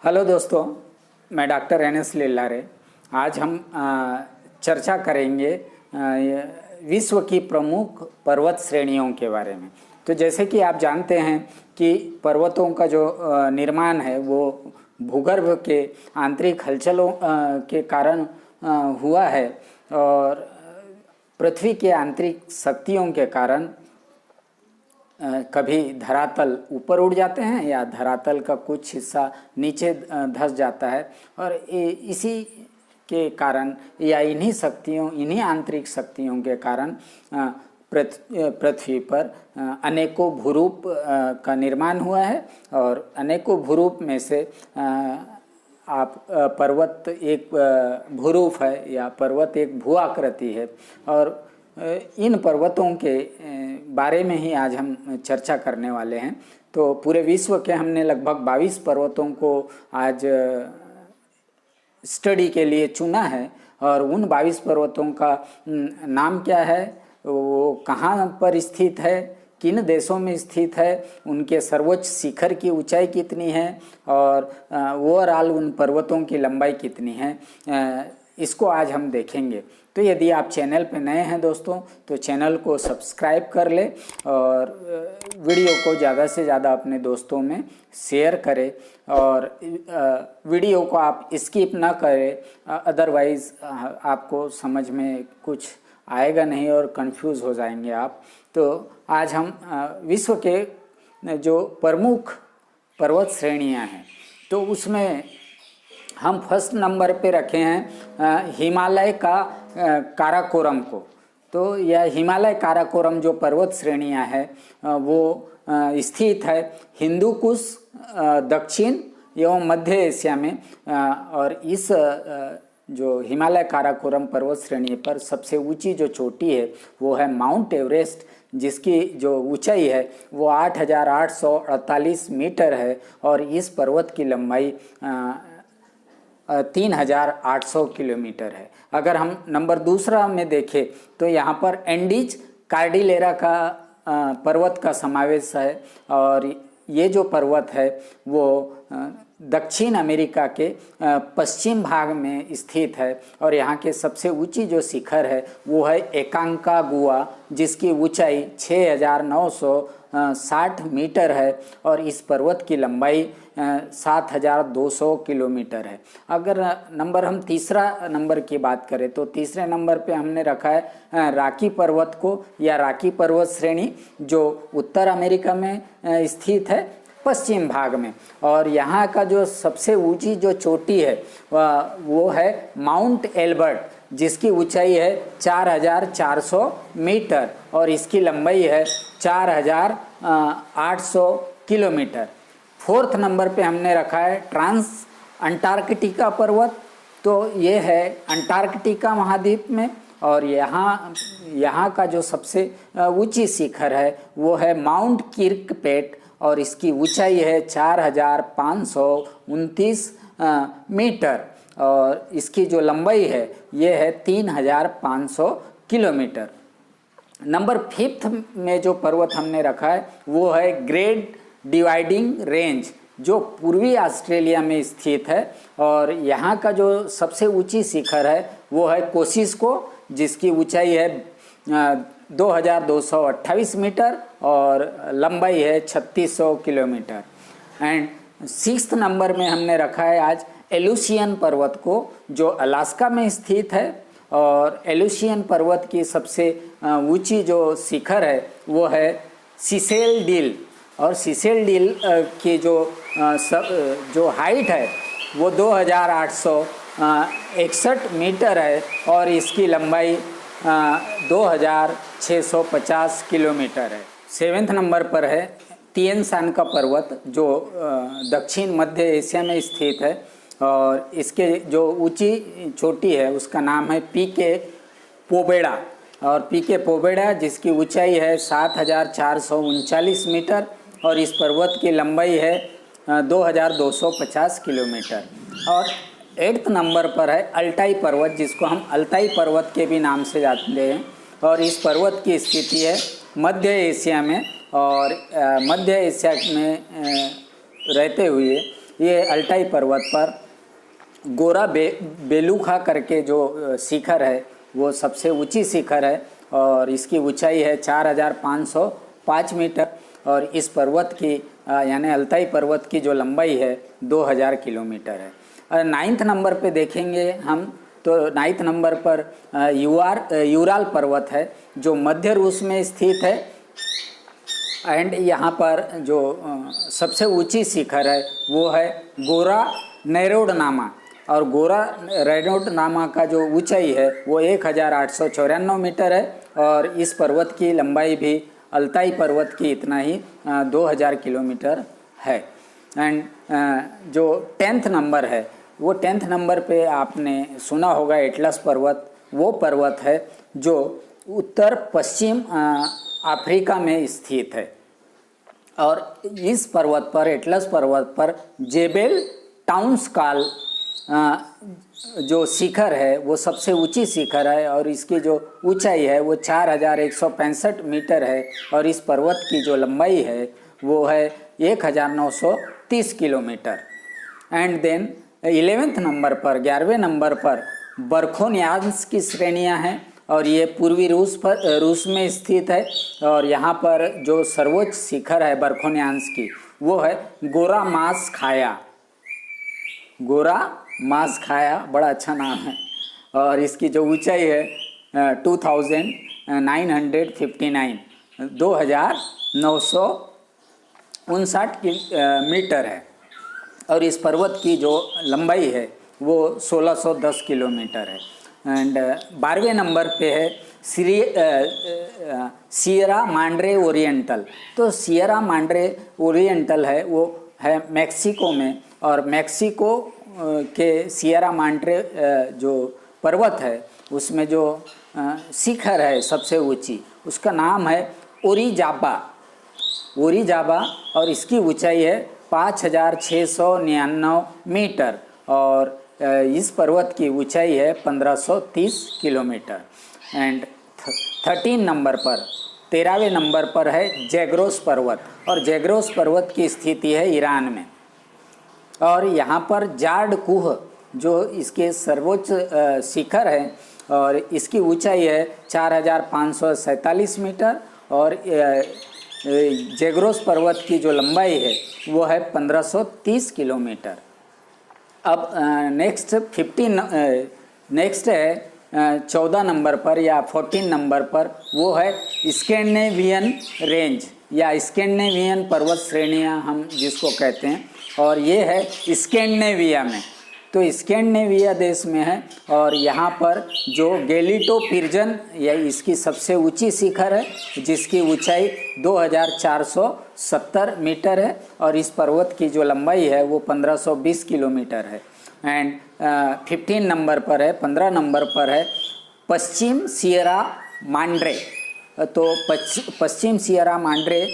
Hello दोस्तों, मैं doctor NS Lillare. आज हम चर्चा करेंगे विश्व की प्रमुख पर्वत श्रेणियों के बारे में। तो जैसे कि आप जानते हैं कि पर्वतों का जो निर्माण है वो भूगर्भ के आंतरिक हलचलों के कारण हुआ है और पृथ्वी के आंतरिक शक्तियों के कारण कभी धरातल ऊपर उड़ जाते हैं या धरातल का कुछ हिस्सा नीचे धंस जाता है और इसी के कारण या इन्हीं आंतरिक शक्तियों के कारण पृथ्वी पर अनेकों भूरूप का निर्माण हुआ है। और अनेकों भूरूप में से आप पर्वत एक भूरूप है या पर्वत एक भू आकृति है और इन पर्वतों के बारे में ही आज हम चर्चा करने वाले हैं। तो पूरे विश्व के हमने लगभग 22 पर्वतों को आज स्टडी के लिए चुना है और उन 22 पर्वतों का नाम क्या है, वो कहाँ पर स्थित है, किन देशों में स्थित है, उनके सर्वोच्च शिखर की ऊंचाई कितनी है और ओवरऑल उन पर्वतों की लंबाई कितनी है, इसको आज हम देखेंगे। तो यदि आप चैनल पर नए हैं दोस्तों तो चैनल को सब्सक्राइब कर ले और वीडियो को ज़्यादा से ज़्यादा अपने दोस्तों में शेयर करें और वीडियो को आप स्किप ना करें, अदरवाइज़ आपको समझ में कुछ आएगा नहीं और कंफ्यूज हो जाएंगे आप। तो आज हम विश्व के जो प्रमुख पर्वत श्रेणियां हैं तो उसमें हम फर्स्ट नंबर पे रखे हैं हिमालय का काराकोरम को। तो यह हिमालय काराकोरम जो पर्वत श्रेणियां है वो स्थित है हिंदू कुश, दक्षिण एवं मध्य एशिया में। और इस जो हिमालय काराकोरम पर्वत श्रेणी पर सबसे ऊंची जो चोटी है वो है माउंट एवरेस्ट, जिसकी जो ऊंचाई है वो 8,848 मीटर है और इस पर्वत की लंबाई 3,800 किलोमीटर है। अगर हम नंबर दूसरा में देखें तो यहाँ पर एंडीज कार्डिलेरा का पर्वत का समावेश है और ये जो पर्वत है वो दक्षिण अमेरिका के पश्चिम भाग में स्थित है और यहाँ के सबसे ऊंची जो शिखर है वो है एकांकागुआ, जिसकी ऊंचाई 6,960 मीटर है और इस पर्वत की लंबाई 7,200 किलोमीटर है। अगर हम तीसरा नंबर की बात करें तो तीसरे नंबर पे हमने रखा है रॉकी पर्वत को या रॉकी पर्वत श्रेणी, जो उत्तर अमेरिका में स्थित है पश्चिम भाग में। और यहाँ का जो सबसे ऊंची जो चोटी है वो है माउंट एल्बर्ट, जिसकी ऊंचाई है 4,400 मीटर और इसकी लंबाई है 4,800 किलोमीटर। फोर्थ नंबर पे हमने रखा है ट्रांस अंटार्कटिका पर्वत। तो ये है अंटार्कटिका महाद्वीप में और यहाँ का जो सबसे ऊंची शिखर है वो है माउंट किर्कपेट और इसकी ऊंचाई है 4,529 मीटर और इसकी जो लंबाई है ये है 3,500 किलोमीटर। नंबर 5 में जो पर्वत हमने रखा है वो है ग्रेट डिवाइडिंग रेंज, जो पूर्वी ऑस्ट्रेलिया में स्थित है और यहाँ का जो सबसे ऊंची शिखर है वो है कोसिस्को, जिसकी ऊंचाई है 2,228 मीटर और लंबाई है 3,600 किलोमीटर। एंड 6th नंबर में हमने रखा है आज एलुसियन पर्वत को, जो अलास्का में स्थित है और एलुसियन पर्वत की सबसे ऊंची जो शिखर है वो है सिसेल डील और सिसेल डील की जो हाइट है वो 2,861 मीटर है और इसकी लंबाई 2,650 किलोमीटर है। 7th नंबर पर है तिएन शान का पर्वत, जो दक्षिण मध्य एशिया में स्थित है और इसके जो ऊंची चोटी है उसका नाम है पीके पोबेड़ा और पीके पोबेड़ा जिसकी ऊंचाई है 7,439 मीटर और इस पर्वत की लंबाई है 2,250 किलोमीटर। और 8th नंबर पर है अल्टाई पर्वत, जिसको हम अल्ताई पर्वत के भी नाम से जानते हैं और इस पर्वत की स्थिति है मध्य एशिया में और मध्य एशिया में रहते हुए ये अल्टाई पर्वत पर गोरा बेलूखा करके जो शिखर है वो सबसे ऊंची शिखर है और इसकी ऊंचाई है 4505 मीटर और इस पर्वत की यानी अल्ताई पर्वत की जो लंबाई है 2000 किलोमीटर है। और 9th नंबर पे देखेंगे हम तो 9th नंबर पर यूराल पर्वत है जो मध्य रूस में स्थित है एंड यहाँ पर जो सबसे ऊंची शिखर है वो है गोरा नैरोडनामा और गोरा नैरोडनामा का जो ऊंचाई है वो 1894 मीटर है और इस पर्वत की लंबाई भी अल्ताई पर्वत की इतना ही 2000 किलोमीटर है। एंड जो 10th नंबर है वो 10th नंबर पे आपने सुना होगा एटलस पर्वत, वो पर्वत है जो उत्तर पश्चिम अफ्रीका में स्थित है और इस पर्वत पर एटलस पर्वत पर जेबेल टाउन्सकाल जो शिखर है वो सबसे ऊंची शिखर है और इसकी जो ऊंचाई है वो 4165 मीटर है और इस पर्वत की जो लंबाई है वो है 1930 kilometre. And then 11th number पर 11वें नंबर पर बरखोनियांस की श्रेणियां हैं और ये पूर्वी रूस में स्थित है और यहाँ पर जो सर्वोच्च शिखर है बरखोनियांस की वो है गोरा मास खाया, बड़ा अच्छा नाम है और इसकी जो ऊंचाई है 2959 मीटर है और इस पर्वत की जो लंबाई है वो 1610 किलोमीटर है। एंड 12वें नंबर पे है सियरा मांड्रे ओरिएंटल। तो सियरा मांड्रे ओरिएंटल है वो है मैक्सिको में और मैक्सिको के सियरा मांड्रे जो पर्वत है उसमें जो शिखर है सबसे ऊंची उसका नाम है ओरिजाबा और इसकी ऊंचाई है 5699 मीटर और इस पर्वत की ऊंचाई है 1530 किलोमीटर। एंड 13वें नंबर पर है जैग्रोस पर्वत और जैग्रोस पर्वत की स्थिति है ईरान में और यहाँ पर जार्ड कुह जो इसके सर्वोच्च शिखर है और इसकी ऊंचाई है 4547 मीटर और जैग्रोस पर्वत की जो लंबाई है वो है 1530 किलोमीटर। अब नेक्स्ट है 14 नंबर पर या 14 नंबर पर वो है स्कैंडिनेवियन रेंज या स्कैंडिनेवियन पर्वत श्रेणियाँ हम जिसको कहते हैं और ये है स्कैंडिनेविया में। तो स्कैंडिनेविया देश में है और यहाँ पर जो गेलिटो पिर्जन या इसकी सबसे ऊंची शिखर है जिसकी ऊंचाई 2470 मीटर है और इस पर्वत की जो लंबाई है वो 1520 किलोमीटर है। एंड 15 नंबर पर है पश्चिम सियरा मांड्रे। तो पश्चिम सियरा मांड्रे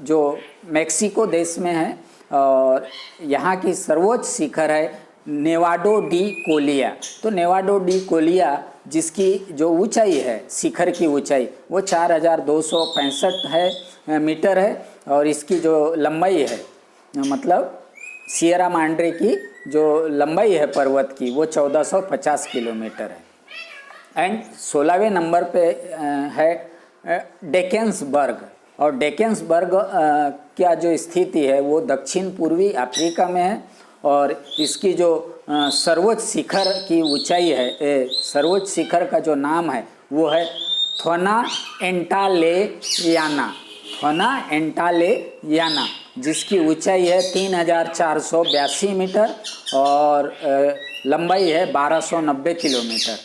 जो मेक्सिको देश में है और यहाँ की सर्वोच्च शिखर है नेवाडो डी कोलिया। तो नेवाडो डी कोलिया जिसकी जो ऊंचाई है शिखर की ऊंचाई वो 4265 है मीटर है और इसकी जो लंबाई है मतलब सियरा मांड्रे की जो लंबाई है पर्वत की वो 1450 किलोमीटर है। एंड 16वें नंबर पे है डेकेंसबर्ग और डेकेंसबर्ग क्या जो स्थिति है वो दक्षिण पूर्वी अफ्रीका में है और इसकी जो सर्वोच्च शिखर की ऊंचाई है सर्वोच्च शिखर का जो नाम है वो है थ्वना एंटालेयाना जिसकी ऊंचाई है 3482 मीटर और लंबाई है 1290 किलोमीटर।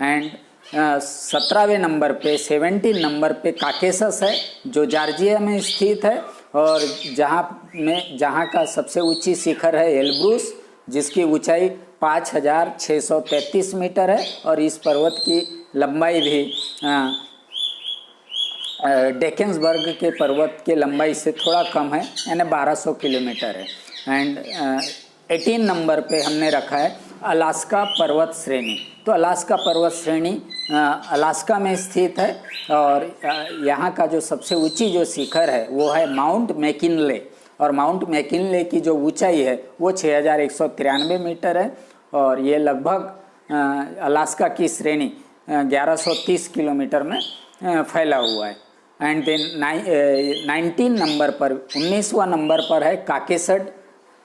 एंड 17वें नंबर पे 17 नंबर पे काकेसस है जो जॉर्जिया में स्थित है और जहाँ का सबसे ऊंची शिखर है एल्ब्रूस जिसकी ऊंचाई 5633 मीटर है और इस पर्वत की लंबाई भी डेकेंसबर्ग के पर्वत के लंबाई से थोड़ा कम है यानी 1200 किलोमीटर है। एंड 18 नंबर पे हमने रखा है अलास्का पर्वत श्रेणी। तो अलास्का पर्वत श्रेणी अलास्का में स्थित है और यहाँ का जो सबसे ऊंची जो शिखर है वो है माउंट मैकिनले और माउंट मैकिनले की जो ऊंचाई है वो 6193 मीटर है और ये लगभग अलास्का की श्रेणी 1130 किलोमीटर में फैला हुआ है। एंड देन 19 नंबर पर 19वां नंबर पर है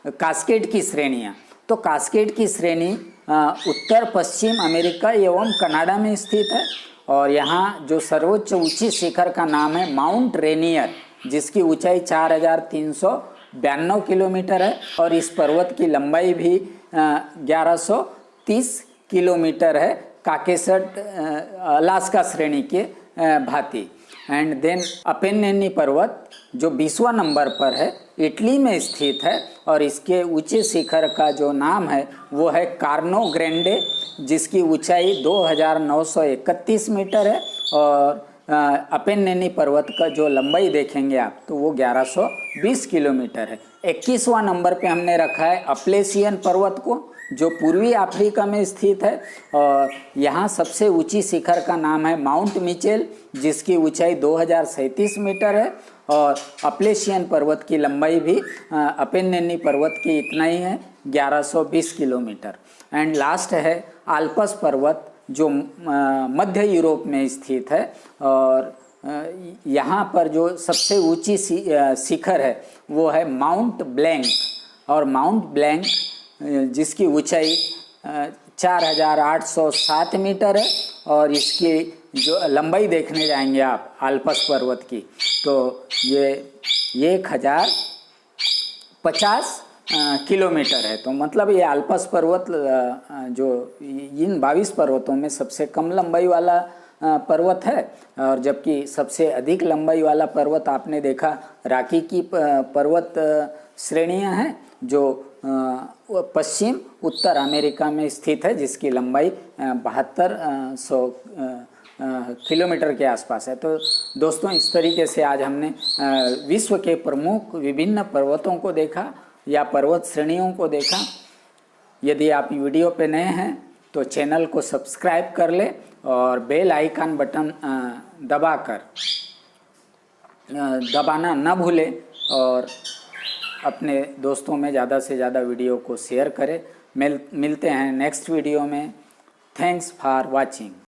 कास्केड की श्रेणियाँ। तो कास्केड की श्रेणी उत्तर पश्चिम अमेरिका एवं कनाडा में स्थित है और यहाँ जो सर्वोच्च ऊंची शिखर का नाम है माउंट रेनियर, जिसकी ऊंचाई 4392 किलोमीटर है और इस पर्वत की लंबाई भी 1130 किलोमीटर है काकेसड अलास्का श्रेणी के भांति। एंड देन अपेन्नेनी पर्वत जो 20वां नंबर पर है, इटली में स्थित है और इसके ऊंचे शिखर का जो नाम है वो है कार्नो ग्रैंडे, जिसकी ऊंचाई 2931 मीटर है और अपेन्नेनी पर्वत का जो लंबाई देखेंगे आप तो वो 1120 किलोमीटर है। 21वां नंबर पे हमने रखा है अपलेशियन पर्वत को, जो पूर्वी अफ्रीका में स्थित है और यहाँ सबसे ऊंची शिखर का नाम है माउंट मिचेल, जिसकी ऊंचाई 2037 मीटर है और अपलेशियन पर्वत की लंबाई भी अपेन्नेनी पर्वत की इतना ही है, 1120 किलोमीटर। एंड लास्ट है आल्पस पर्वत, जो मध्य यूरोप में स्थित है और यहाँ पर जो सबसे ऊंची शिखर है वो है माउंट ब्लैंक और माउंट ब्लैंक जिसकी ऊंचाई 4807 मीटर है और इसकी जो लंबाई देखने जाएंगे आप आल्पस पर्वत की तो ये 1050 किलोमीटर है। तो मतलब ये आल्पस पर्वत जो इन 22 पर्वतों में सबसे कम लंबाई वाला पर्वत है और जबकि सबसे अधिक लंबाई वाला पर्वत आपने देखा रॉकी की पर्वत श्रेणियां हैं जो पश्चिम उत्तर अमेरिका में स्थित है, जिसकी लंबाई 7200 किलोमीटर के आसपास है। तो दोस्तों इस तरीके से आज हमने विश्व के प्रमुख विभिन्न पर्वतों को देखा या पर्वत श्रेणियों को देखा। यदि आप वीडियो पे नए हैं तो चैनल को सब्सक्राइब कर ले और बेल आइकन बटन दबाना न भूलें और अपने दोस्तों में ज़्यादा से ज़्यादा वीडियो को शेयर करें। मिलते हैं नेक्स्ट वीडियो में। Thanks for watching.